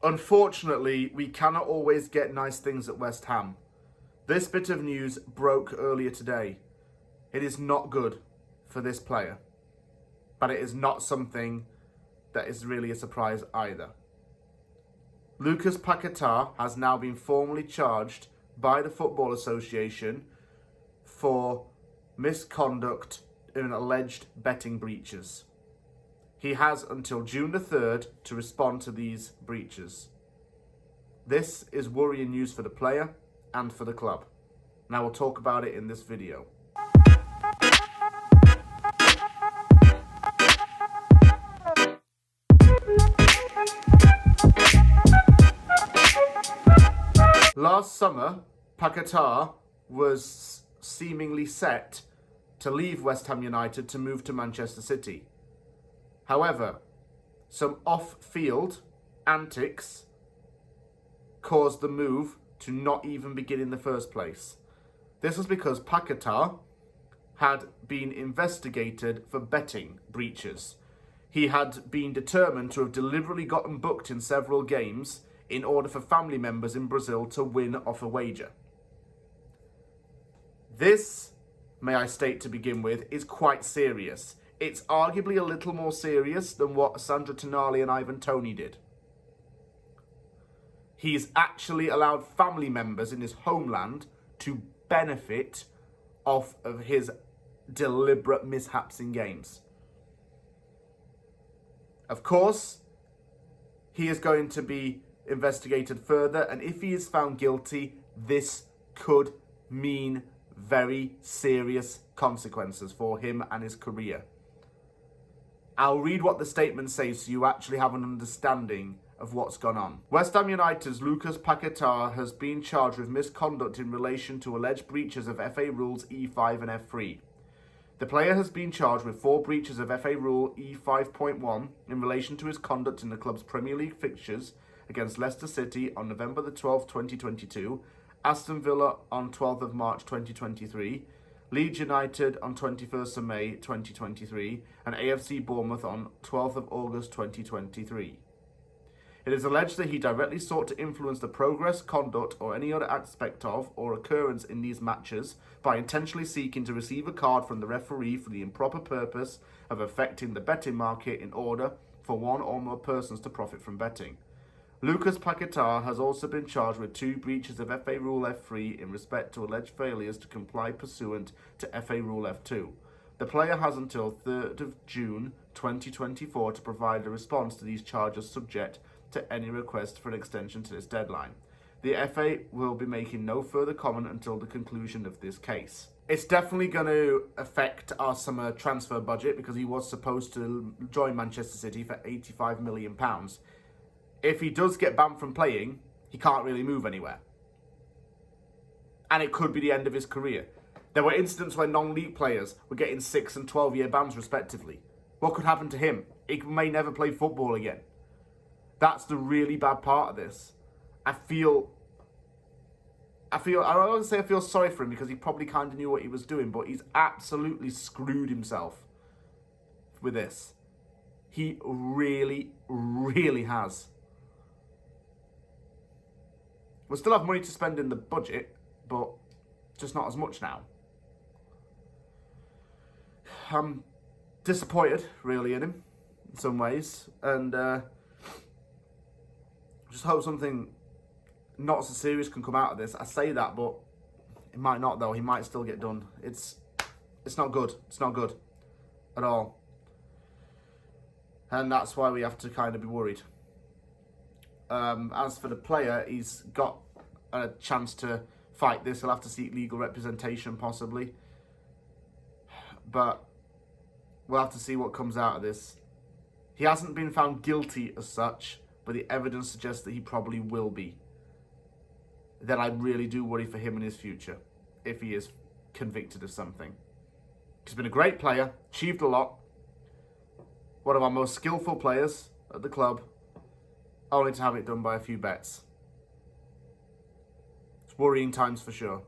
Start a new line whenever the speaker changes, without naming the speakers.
Unfortunately, we cannot always get nice things at West Ham. This bit of news broke earlier today. It is not good for this player, but it is not something that is really a surprise either. Lucas Paqueta has now been formally charged by the Football Association for misconduct in alleged betting breaches. He has until June the 3rd to respond to these breaches. This is worrying news for the player and for the club. And I will talk about it in this video. Last summer, Paqueta was seemingly set to leave West Ham United to move to Manchester City. However, some off-field antics caused the move to not even begin in the first place. This was because Paqueta had been investigated for betting breaches. He had been determined to have deliberately gotten booked in several games in order for family members in Brazil to win off a wager. This, may I state to begin with, is quite serious. It's arguably a little more serious than what Sandro Tonali and Ivan Toney did. He's actually allowed family members in his homeland to benefit off of his deliberate mishaps in games. Of course, he is going to be investigated further, and if he is found guilty, this could mean very serious consequences for him and his career. I'll read what the statement says so you actually have an understanding of what's gone on. West Ham United's Lucas Paqueta has been charged with misconduct in relation to alleged breaches of FA Rules E5 and F3. The player has been charged with 4 breaches of FA Rule E5.1 in relation to his conduct in the club's Premier League fixtures against Leicester City on November the 12th, 2022, Aston Villa on 12th of March 2023, Leeds United on 21st of May 2023, and AFC Bournemouth on 12th of August 2023. It is alleged that he directly sought to influence the progress, conduct, or any other aspect of or occurrence in these matches by intentionally seeking to receive a card from the referee for the improper purpose of affecting the betting market in order for one or more persons to profit from betting. Lucas Paqueta has also been charged with 2 breaches of FA Rule F3 in respect to alleged failures to comply pursuant to FA Rule F2. The player has until 3rd of June 2024 to provide a response to these charges subject to any request for an extension to this deadline. The FA will be making no further comment until the conclusion of this case. It's definitely going to affect our summer transfer budget because he was supposed to join Manchester City for £85 million. If he does get banned from playing, he can't really move anywhere. And it could be the end of his career. There were incidents where non-league players were getting 6 and 12-year bans respectively. What could happen to him? He may never play football again. That's the really bad part of this. I don't want to say I feel sorry for him because he probably kind of knew what he was doing, but he's absolutely screwed himself with this. He really, really has. We'll still have money to spend in the budget, but just not as much now. I'm disappointed, really, in him, in some ways, and just hope something not so serious can come out of this. I say that, but it might not, though. He might still get done. It's not good. It's not good at all. And that's why we have to kind of be worried. As for the player, he's got a chance to fight this. He'll have to seek legal representation, possibly. But we'll have to see what comes out of this. He hasn't been found guilty as such, but the evidence suggests that he probably will be. Then I really do worry for him in his future, if he is convicted of something. He's been a great player, achieved a lot. One of our most skillful players at the club, only to have it done by a few bets. It's worrying times for sure.